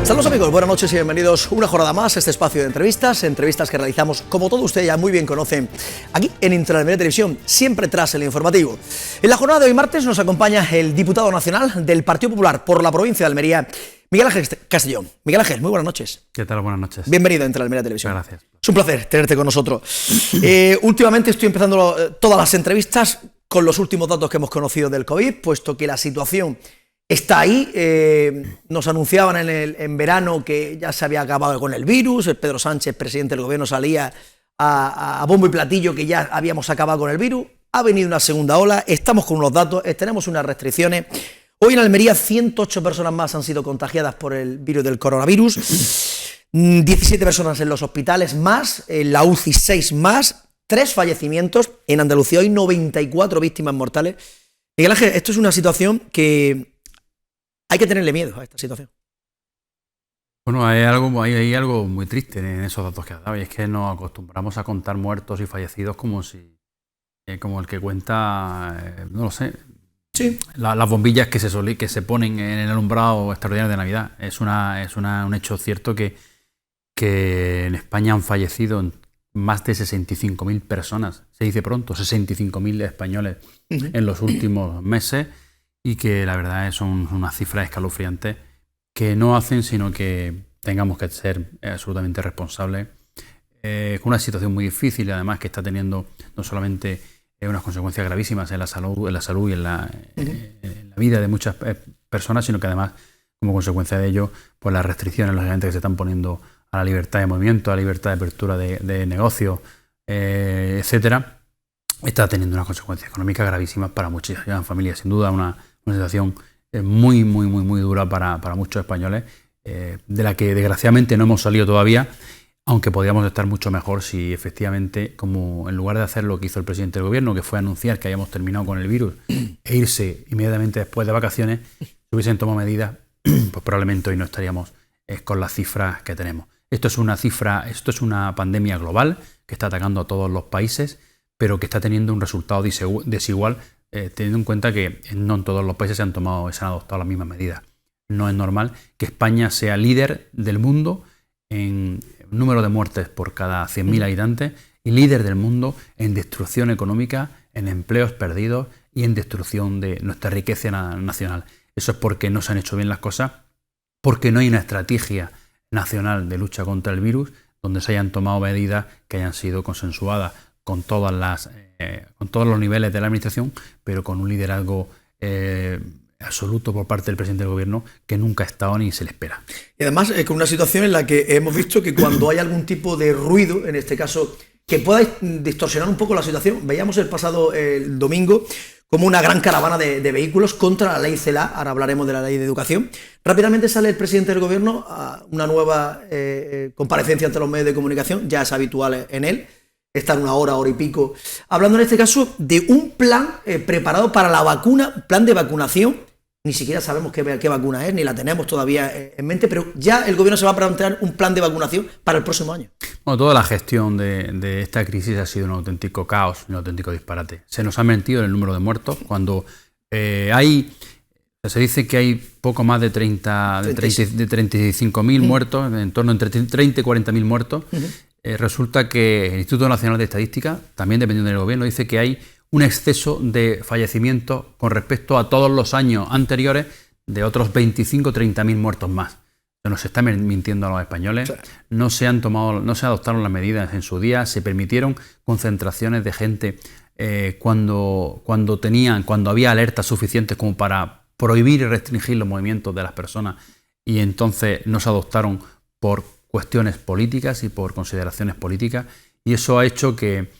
Saludos amigos, buenas noches y bienvenidos una jornada más a este espacio de entrevistas que realizamos, como todos ustedes ya muy bien conocen, aquí en Intraalmería Televisión, siempre tras el informativo. En la jornada de hoy martes nos acompaña el diputado nacional del Partido Popular por la provincia de Almería, Miguel Ángel Castellón. Miguel Ángel, muy buenas noches. ¿Qué tal? Buenas noches. Bienvenido a Intraalmería Televisión. Gracias. Es un placer tenerte con nosotros. Últimamente estoy empezando todas las entrevistas con los últimos datos que hemos conocido del COVID, puesto que la situación está ahí. Nos anunciaban en verano que ya se había acabado con el virus. El Pedro Sánchez, presidente del gobierno, salía a bombo y platillo que ya habíamos acabado con el virus. Ha venido una segunda ola, estamos con unos datos, tenemos unas restricciones. Hoy en Almería 108 personas más han sido contagiadas por el virus del coronavirus, 17 personas en los hospitales más, en la UCI 6 más, 3 fallecimientos. En Andalucía hoy 94 víctimas mortales. Miguel Ángel, esto es una situación que hay que tenerle miedo a esta situación. Bueno, hay algo muy triste en esos datos que has dado, y es que nos acostumbramos a contar muertos y fallecidos como el que cuenta, no lo sé, sí, las bombillas que se ponen en el alumbrado extraordinario de Navidad. Es un hecho cierto que en España han fallecido más de 65.000 personas, se dice pronto, 65.000 españoles en los últimos meses. Y que la verdad son unas cifras escalofriantes que no hacen sino que tengamos que ser absolutamente responsables con una situación muy difícil, además que está teniendo no solamente unas consecuencias gravísimas en la salud y en la vida de muchas personas, sino que además, como consecuencia de ello, pues las restricciones lógicamente que se están poniendo a la libertad de movimiento, a la libertad de apertura de negocios, etcétera, está teniendo unas consecuencias económicas gravísimas para muchísimas familias. Sin duda una situación muy dura para muchos españoles, de la que desgraciadamente no hemos salido todavía, aunque podríamos estar mucho mejor si efectivamente, como en lugar de hacer lo que hizo el presidente del gobierno, que fue anunciar que habíamos terminado con el virus e irse inmediatamente después de vacaciones, si hubiesen tomado medidas, pues probablemente hoy no estaríamos con las cifras que tenemos. Esto es una pandemia global que está atacando a todos los países, pero que está teniendo un resultado desigual, teniendo en cuenta que no en todos los países se han adoptado las mismas medidas. No es normal que España sea líder del mundo en número de muertes por cada 100.000 habitantes y líder del mundo en destrucción económica, en empleos perdidos y en destrucción de nuestra riqueza nacional. Eso es porque no se han hecho bien las cosas, porque no hay una estrategia nacional de lucha contra el virus donde se hayan tomado medidas que hayan sido consensuadas con todos los niveles de la administración, pero con un liderazgo absoluto por parte del presidente del gobierno que nunca ha estado ni se le espera. Y además con una situación en la que hemos visto que cuando hay algún tipo de ruido, en este caso, que pueda distorsionar un poco la situación, veíamos el pasado el domingo como una gran caravana de vehículos contra la ley CELA, ahora hablaremos de la ley de educación. Rápidamente sale el presidente del gobierno a una nueva comparecencia ante los medios de comunicación, ya es habitual en él, estar una hora y pico, hablando en este caso de un plan preparado para la vacuna, plan de vacunación. Ni siquiera sabemos qué vacuna es, ni la tenemos todavía en mente, pero ya el gobierno se va a plantear un plan de vacunación para el próximo año. Bueno, toda la gestión de esta crisis ha sido un auténtico caos, un auténtico disparate. Se nos ha mentido en el número de muertos, cuando se dice que hay poco más de 35.000 muertos, en torno entre 30 y 40.000 muertos. Resulta que el Instituto Nacional de Estadística, también dependiendo del gobierno, dice que hay un exceso de fallecimientos con respecto a todos los años anteriores de otros 25 o 30.000 muertos más. Se nos está mintiendo a los españoles. Sí. No se adoptaron las medidas en su día, se permitieron concentraciones de gente cuando había alertas suficientes como para prohibir y restringir los movimientos de las personas, y entonces no se adoptaron por cuestiones políticas y por consideraciones políticas, y eso ha hecho que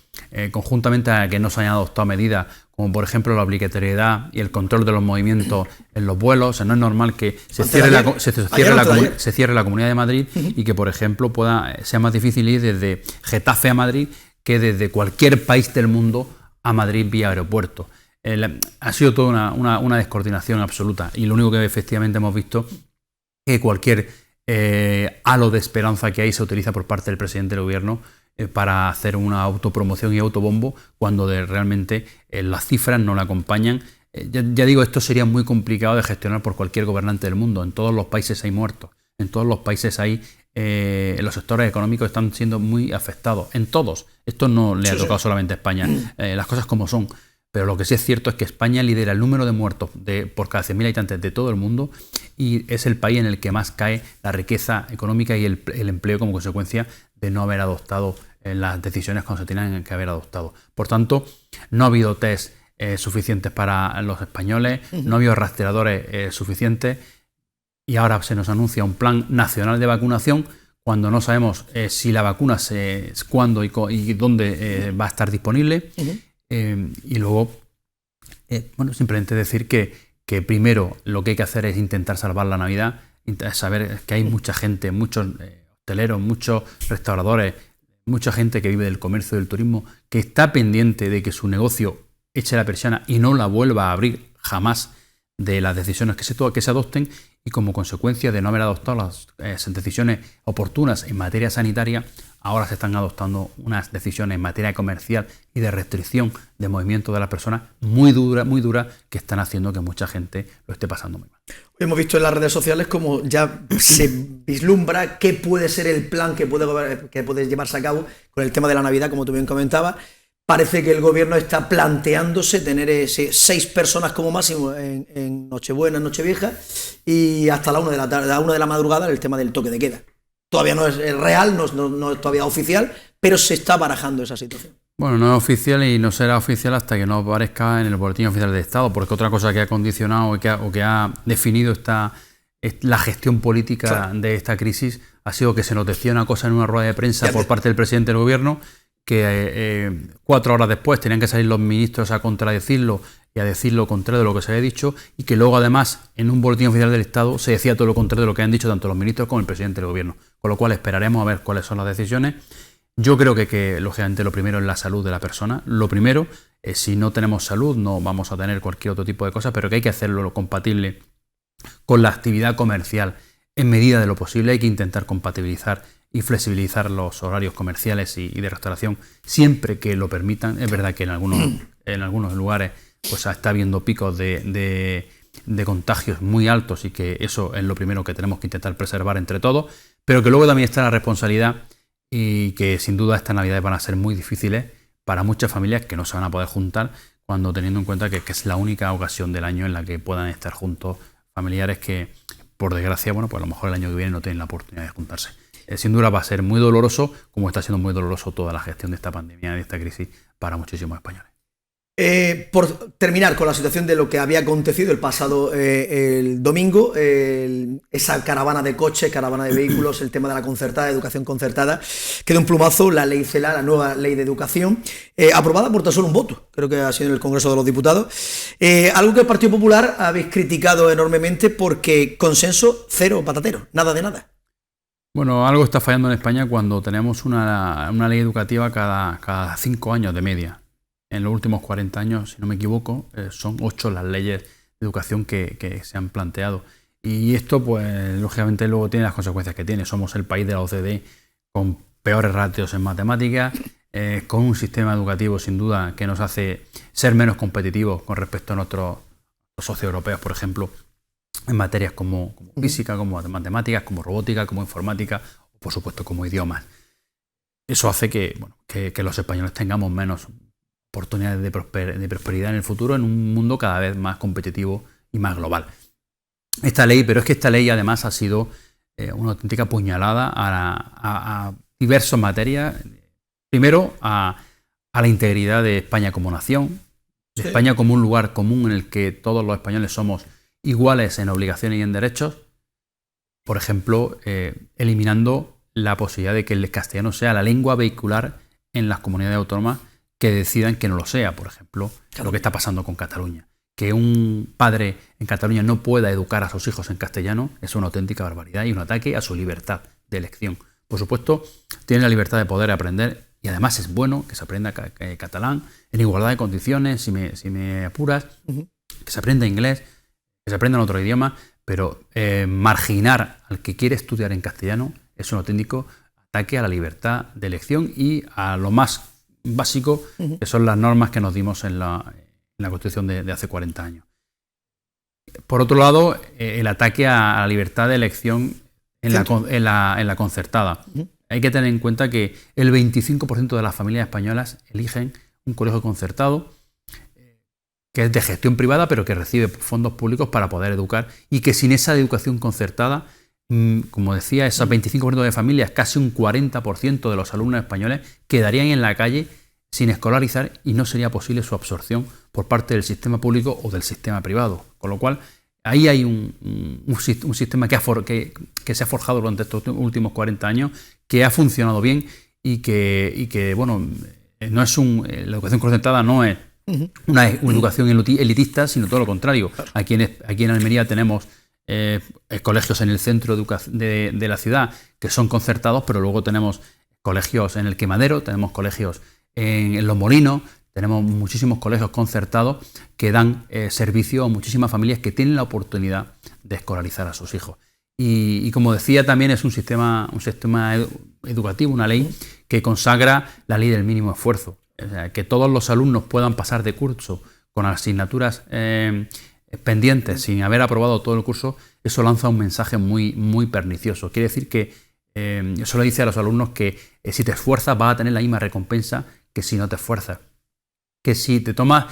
conjuntamente a que no se hayan adoptado medidas como por ejemplo la obligatoriedad y el control de los movimientos en los vuelos. O sea, no es normal que se cierre la Comunidad de Madrid y que por ejemplo sea más difícil ir desde Getafe a Madrid que desde cualquier país del mundo a Madrid vía aeropuerto. Ha sido toda una descoordinación absoluta, y lo único que efectivamente hemos visto es que cualquier halo de esperanza que hay se utiliza por parte del presidente del gobierno para hacer una autopromoción y autobombo, cuando realmente las cifras no la acompañan. Ya digo, esto sería muy complicado de gestionar por cualquier gobernante del mundo. En todos los países hay muertos. En todos los países hay los sectores económicos están siendo muy afectados, en todos. Esto no le ha tocado solamente a España, las cosas como son. Pero lo que sí es cierto es que España lidera el número de muertos por cada 100.000 habitantes de todo el mundo y es el país en el que más cae la riqueza económica y el empleo como consecuencia de no haber adoptado las decisiones cuando se tenían que haber adoptado. Por tanto, no ha habido test suficientes para los españoles, no ha habido rastreadores suficientes y ahora se nos anuncia un plan nacional de vacunación cuando no sabemos si la vacuna cuándo y dónde va a estar disponible. Y luego, bueno, simplemente decir que primero lo que hay que hacer es intentar salvar la Navidad, saber que hay mucha gente, muchos hosteleros, muchos restauradores, mucha gente que vive del comercio y del turismo, que está pendiente de que su negocio eche la persiana y no la vuelva a abrir jamás de las decisiones que se adopten y como consecuencia de no haber adoptado las decisiones oportunas en materia sanitaria, ahora se están adoptando unas decisiones en materia comercial y de restricción de movimiento de las personas muy duras que están haciendo que mucha gente lo esté pasando muy mal. Hemos visto en las redes sociales cómo ya se vislumbra qué puede ser el plan que puede llevarse a cabo con el tema de la Navidad, como tú bien comentabas. Parece que el gobierno está planteándose tener 6 personas como máximo en Nochebuena, en Nochevieja y hasta la 1 de la tarde, la 1 de la madrugada el tema del toque de queda. Todavía no es real, no es todavía oficial, pero se está barajando esa situación. Bueno, no es oficial y no será oficial hasta que no aparezca en el Boletín Oficial del Estado, porque otra cosa que ha condicionado o que ha definido la gestión política de esta crisis ha sido que se nos decía una cosa en una rueda de prensa por parte del presidente del gobierno que 4 horas después tenían que salir los ministros a contradecirlo y a decir lo contrario de lo que se había dicho y que luego además en un boletín oficial del Estado se decía todo lo contrario de lo que han dicho tanto los ministros como el presidente del gobierno, con lo cual esperaremos a ver cuáles son las decisiones. Yo creo que lógicamente lo primero es la salud de la persona, lo primero si no tenemos salud no vamos a tener cualquier otro tipo de cosa, pero que hay que hacerlo compatible con la actividad comercial en medida de lo posible, hay que intentar compatibilizar y flexibilizar los horarios comerciales y de restauración siempre que lo permitan. Es verdad que en algunos lugares pues está habiendo picos de contagios muy altos y que eso es lo primero que tenemos que intentar preservar entre todos, pero que luego también está la responsabilidad y que sin duda estas navidades van a ser muy difíciles para muchas familias que no se van a poder juntar cuando teniendo en cuenta que es la única ocasión del año en la que puedan estar juntos familiares que por desgracia, bueno, pues a lo mejor el año que viene no tienen la oportunidad de juntarse. Sin duda va a ser muy doloroso, como está siendo muy doloroso toda la gestión de esta pandemia, de esta crisis, para muchísimos españoles. Por terminar con la situación de lo que había acontecido el pasado el domingo, esa caravana de coches, caravana de vehículos, el tema de la concertada, educación concertada, quedó un plumazo la ley CELA, la nueva ley de educación, aprobada por tan solo un voto, creo que ha sido en el Congreso de los Diputados, algo que el Partido Popular habéis criticado enormemente porque consenso cero patatero, nada de nada. Bueno, algo está fallando en España cuando tenemos una ley educativa cada 5 años de media. En los últimos 40 años, si no me equivoco, son 8 las leyes de educación que se han planteado. Y esto, pues, lógicamente luego tiene las consecuencias que tiene. Somos el país de la OCDE con peores ratios en matemáticas, con un sistema educativo, sin duda, que nos hace ser menos competitivos con respecto a nuestros socios europeos, por ejemplo, en materias como física, como matemáticas, como robótica, como informática, o por supuesto como idiomas. Eso hace que los españoles tengamos menos oportunidades de prosperidad en el futuro en un mundo cada vez más competitivo y más global. Esta ley además ha sido una auténtica puñalada a diversas materias. Primero a la integridad de España como nación, de España como un lugar común en el que todos los españoles somos iguales en obligaciones y en derechos. Por ejemplo, eliminando la posibilidad de que el castellano sea la lengua vehicular en las comunidades autónomas que decidan que no lo sea. Por ejemplo, lo que está pasando con Cataluña. Que un padre en Cataluña no pueda educar a sus hijos en castellano es una auténtica barbaridad y un ataque a su libertad de elección. Por supuesto, tiene la libertad de poder aprender y además es bueno que se aprenda catalán en igualdad de condiciones, si me apuras, que se aprenda inglés, que se aprenda en otro idioma, pero marginar al que quiere estudiar en castellano es un auténtico ataque a la libertad de elección y a lo más básico, que son las normas que nos dimos en la Constitución de hace 40 años. Por otro lado, el ataque a la libertad de elección en la concertada. Hay que tener en cuenta que el 25% de las familias españolas eligen un colegio concertado, que es de gestión privada, pero que recibe fondos públicos para poder educar, y que sin esa educación concertada, como decía, esos 25% de familias, casi un 40% de los alumnos españoles quedarían en la calle sin escolarizar y no sería posible su absorción por parte del sistema público o del sistema privado. Con lo cual, ahí hay un sistema que se ha forjado durante estos últimos 40 años, que ha funcionado bien y que bueno, no es la educación concertada no es una educación elitista, sino todo lo contrario. Aquí en Almería tenemos colegios en el centro de la ciudad que son concertados, pero luego tenemos colegios en el Quemadero, tenemos colegios en Los Molinos, tenemos muchísimos colegios concertados que dan servicio a muchísimas familias que tienen la oportunidad de escolarizar a sus hijos. Y como decía, también es un sistema educativo, una ley que consagra la ley del mínimo esfuerzo. O sea, que todos los alumnos puedan pasar de curso con asignaturas pendientes sin haber aprobado todo el curso, eso lanza un mensaje muy, muy pernicioso. Quiere decir que eso le dice a los alumnos que si te esfuerzas vas a tener la misma recompensa que si no te esfuerzas. Que si te tomas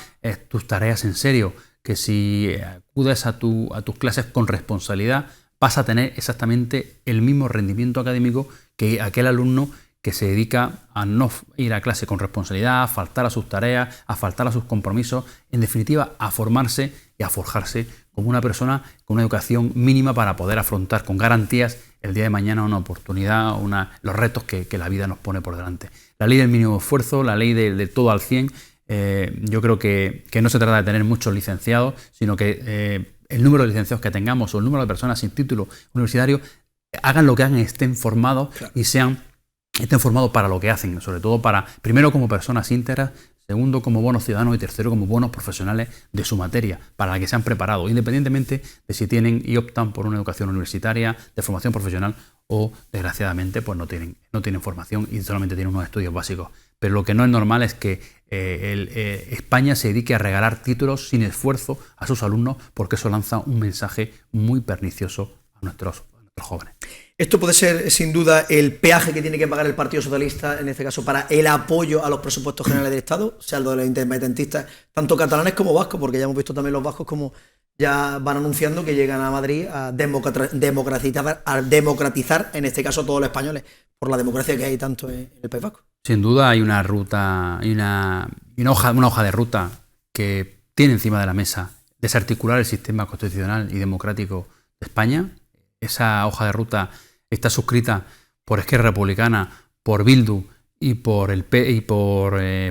tus tareas en serio, que si acudes a tus clases con responsabilidad, vas a tener exactamente el mismo rendimiento académico que aquel alumno que se dedica a no ir a clase con responsabilidad, a faltar a sus tareas, a faltar a sus compromisos, en definitiva, a formarse y a forjarse como una persona con una educación mínima para poder afrontar con garantías el día de mañana una oportunidad, los retos que la vida nos pone por delante. La ley del mínimo esfuerzo, la ley del todo al 100, yo creo que no se trata de tener muchos licenciados, sino que el número de licenciados que tengamos o el número de personas sin título universitario, hagan lo que hagan, estén formados y estén formados para lo que hacen, sobre todo primero como personas íntegras, segundo como buenos ciudadanos y tercero como buenos profesionales de su materia, para la que se han preparado, independientemente de si tienen y optan por una educación universitaria, de formación profesional o, desgraciadamente, pues no tienen formación y solamente tienen unos estudios básicos. Pero lo que no es normal es que España se dedique a regalar títulos sin esfuerzo a sus alumnos, porque eso lanza un mensaje muy pernicioso a nuestros jóvenes. Esto puede ser, sin duda, el peaje que tiene que pagar el Partido Socialista, en este caso, para el apoyo a los presupuestos generales del Estado, sea lo de los independentistas, tanto catalanes como vascos, porque ya hemos visto también los vascos como ya van anunciando que llegan a Madrid a democratizar, en este caso, a todos los españoles, por la democracia que hay tanto en el País Vasco. Sin duda hay una ruta, una hoja de ruta que tiene encima de la mesa desarticular el sistema constitucional y democrático de España. Esa hoja de ruta está suscrita por Esquerra Republicana, por Bildu y por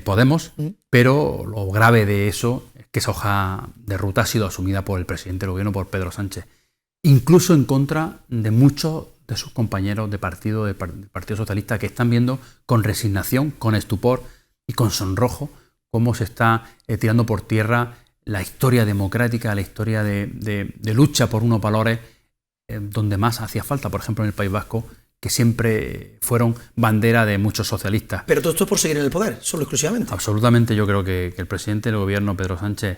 Podemos, pero lo grave de eso es que esa hoja de ruta ha sido asumida por el presidente del gobierno, por Pedro Sánchez, incluso en contra de muchos de sus compañeros del Partido Socialista, que están viendo con resignación, con estupor y con sonrojo cómo se está tirando por tierra la historia democrática, la historia de lucha por unos valores donde más hacía falta, por ejemplo en el País Vasco, que siempre fueron bandera de muchos socialistas. Pero todo esto es por seguir en el poder, solo exclusivamente. Absolutamente, yo creo que el presidente del gobierno, Pedro Sánchez,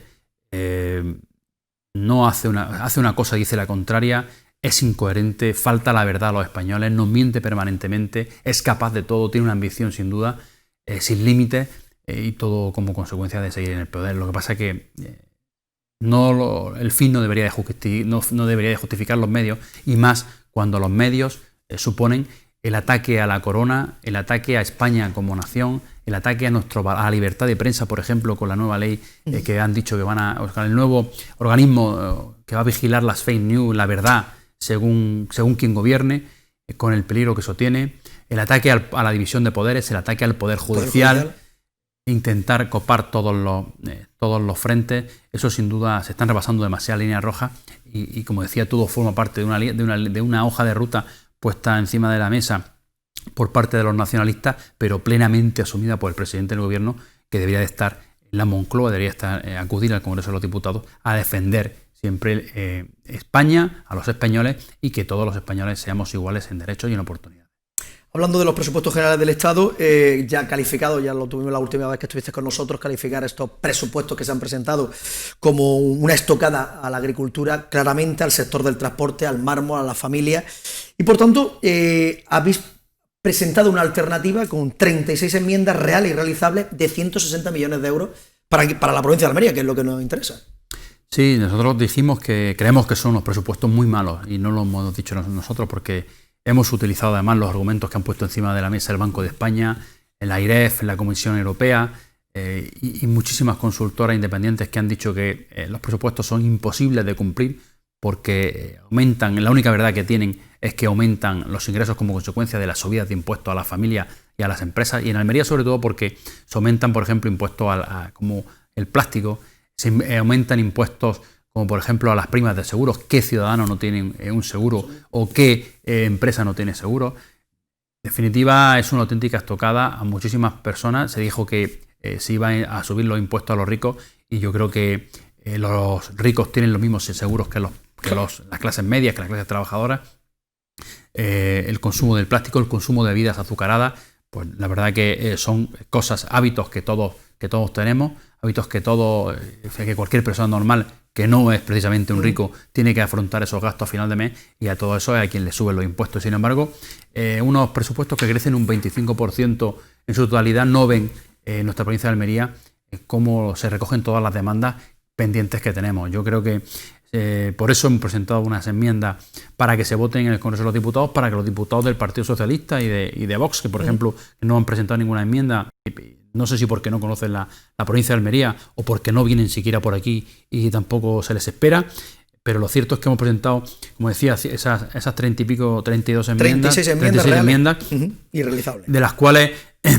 no hace una cosa y dice la contraria, es incoherente, falta la verdad a los españoles, nos miente permanentemente, es capaz de todo, tiene una ambición sin duda, sin límites, y todo como consecuencia de seguir en el poder. Lo que pasa es que el fin no debería de justificar los medios, y más cuando los medios suponen el ataque a la corona, el ataque a España como nación, el ataque a la libertad de prensa, por ejemplo, con la nueva ley que han dicho que con el nuevo organismo que va a vigilar las fake news, la verdad, según quien gobierne, con el peligro que eso tiene, el ataque a la división de poderes, el ataque al poder judicial. Intentar copar todos los frentes, eso sin duda se están rebasando demasiadas líneas rojas y como decía, todo forma parte de una hoja de ruta puesta encima de la mesa por parte de los nacionalistas, pero plenamente asumida por el presidente del gobierno, que debería de estar en la Moncloa, debería acudir al Congreso de los Diputados a defender siempre España, a los españoles, y que todos los españoles seamos iguales en derechos y en oportunidades. Hablando de los presupuestos generales del Estado, ya calificado, ya lo tuvimos la última vez que estuviste con nosotros, calificar estos presupuestos que se han presentado como una estocada a la agricultura, claramente al sector del transporte, al mármol, a la familia. Y por tanto, habéis presentado una alternativa con 36 enmiendas reales y realizables de 160 millones de euros para la provincia de Almería, que es lo que nos interesa. Sí, nosotros dijimos que creemos que son unos presupuestos muy malos y no lo hemos dicho nosotros porque hemos utilizado además los argumentos que han puesto encima de la mesa el Banco de España, el AIREF, la Comisión Europea y muchísimas consultoras independientes que han dicho que los presupuestos son imposibles de cumplir porque aumentan, la única verdad que tienen es que aumentan los ingresos como consecuencia de las subidas de impuestos a las familias y a las empresas, y en Almería sobre todo porque se aumentan, por ejemplo, impuestos como el plástico, se aumentan impuestos como por ejemplo a las primas de seguros. ¿Qué ciudadano no tiene un seguro o qué empresa no tiene seguro? En definitiva, es una auténtica estocada a muchísimas personas. Se dijo que se iban a subir los impuestos a los ricos y yo creo que los ricos tienen los mismos seguros que las clases medias, que las clases trabajadoras. El consumo del plástico, el consumo de bebidas azucaradas, pues la verdad que son cosas, hábitos que todos tenemos, hábitos que cualquier persona normal, que no es precisamente un rico, tiene que afrontar esos gastos a final de mes, y a todo eso es a quien le suben los impuestos. Sin embargo, unos presupuestos que crecen un 25% en su totalidad no ven en nuestra provincia de Almería cómo se recogen todas las demandas pendientes que tenemos. Yo creo que por eso hemos presentado unas enmiendas para que se voten en el Congreso de los Diputados, para que los diputados del Partido Socialista y de Vox, que por ejemplo no han presentado ninguna enmienda, no sé si porque no conocen la provincia de Almería o porque no vienen siquiera por aquí y tampoco se les espera, pero lo cierto es que hemos presentado, como decía, esas 32 enmiendas, 36 enmiendas irrealizables, de las cuales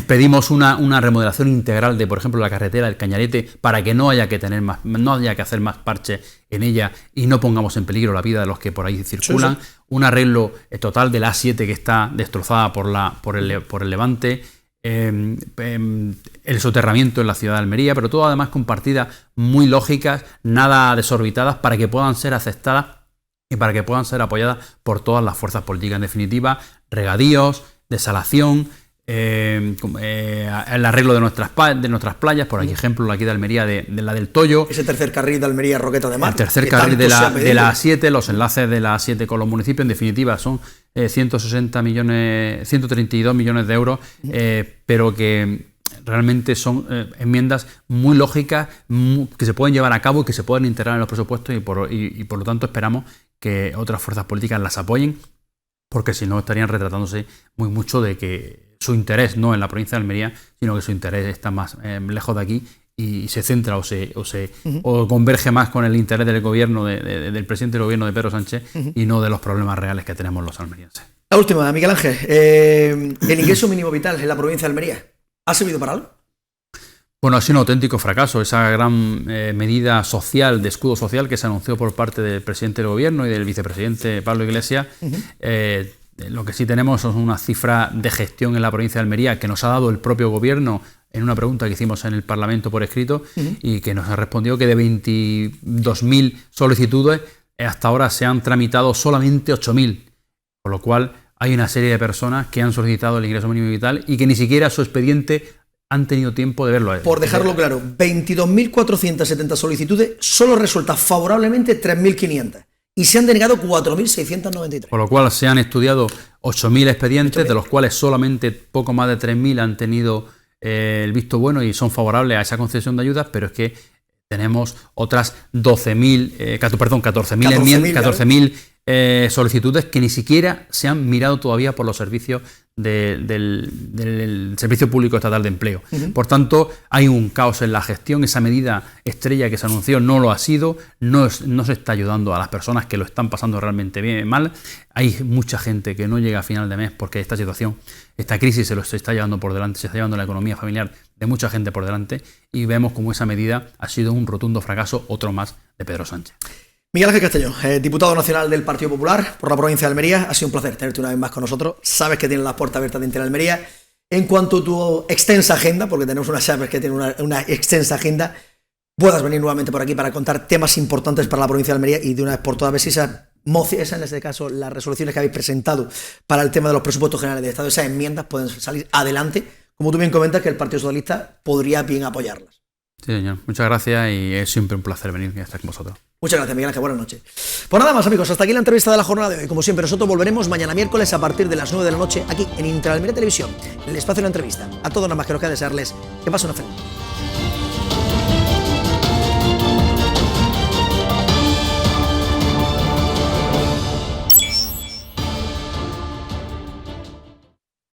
pedimos una remodelación integral de, por ejemplo, la carretera del Cañarete para que no haya que hacer más parches en ella y no pongamos en peligro la vida de los que por ahí circulan. Sí. Un arreglo total de la A7 que está destrozada por el levante. El soterramiento en la ciudad de Almería, pero todo además con partidas muy lógicas, nada desorbitadas, para que puedan ser aceptadas y para que puedan ser apoyadas por todas las fuerzas políticas. En definitiva, regadíos, desalación, el arreglo de nuestras playas, por aquí ejemplo aquí de Almería de la del Toyo, ese tercer carril de Almería Roqueta de Mar, el tercer carril de la A7, los enlaces de la A7 con los municipios. En definitiva son 132 millones de euros, pero que realmente son enmiendas muy lógicas, que se pueden llevar a cabo y que se pueden integrar en los presupuestos, y por lo tanto esperamos que otras fuerzas políticas las apoyen, porque si no estarían retratándose muy mucho de que su interés no en la provincia de Almería, sino que su interés está más lejos de aquí y se centra o converge más con el interés del gobierno, del presidente del gobierno de Pedro Sánchez, y no de los problemas reales que tenemos los almerienses. La última, Miguel Ángel. El ingreso mínimo vital en la provincia de Almería, ¿ha servido para algo? Bueno, ha sido un auténtico fracaso esa gran medida social, de escudo social, que se anunció por parte del presidente del gobierno y del vicepresidente Pablo Iglesias. Lo que sí tenemos son una cifra de gestión en la provincia de Almería que nos ha dado el propio gobierno en una pregunta que hicimos en el Parlamento por escrito, y que nos ha respondido que de 22.000 solicitudes hasta ahora se han tramitado solamente 8.000, con lo cual hay una serie de personas que han solicitado el ingreso mínimo vital y que ni siquiera su expediente han tenido tiempo de verlo. Por dejarlo claro, 22.470 solicitudes, solo resulta favorablemente 3.500. Y se han denegado 4.693. Por lo cual se han estudiado 8.000 expedientes, de los cuales solamente poco más de 3.000 han tenido el visto bueno y son favorables a esa concesión de ayudas, pero es que tenemos otras 14.000 solicitudes que ni siquiera se han mirado todavía por los servicios del Servicio Público Estatal de Empleo. Por tanto, hay un caos en la gestión. Esa medida estrella que se anunció no lo ha sido, no se está ayudando a las personas que lo están pasando realmente mal. Hay mucha gente que no llega a final de mes porque esta situación, esta crisis se está llevando por delante, se está llevando la economía familiar de mucha gente por delante, y vemos como esa medida ha sido un rotundo fracaso, otro más de Pedro Sánchez. Miguel Ángel Castañón, diputado nacional del Partido Popular por la provincia de Almería, ha sido un placer tenerte una vez más con nosotros. Sabes que tienes las puertas abiertas de Inter Almería. En cuanto a tu extensa agenda, porque tenemos una sabes que tiene una extensa agenda, puedas venir nuevamente por aquí para contar temas importantes para la provincia de Almería y de una vez por todas ver si esa en este caso, las resoluciones que habéis presentado para el tema de los presupuestos generales de Estado, esas enmiendas pueden salir adelante, como tú bien comentas, que el Partido Socialista podría bien apoyarlas. Sí, señor. Muchas gracias y es siempre un placer venir y estar con vosotros. Muchas gracias, Miguel Ángel. Buenas noches. Pues nada más, amigos. Hasta aquí la entrevista de la jornada de hoy. Como siempre, nosotros volveremos mañana miércoles a partir de las 9 de la noche aquí en Interal Almería Televisión, en el espacio de la entrevista. A todos nada más que nos queda desearles que pasen una feliz noche.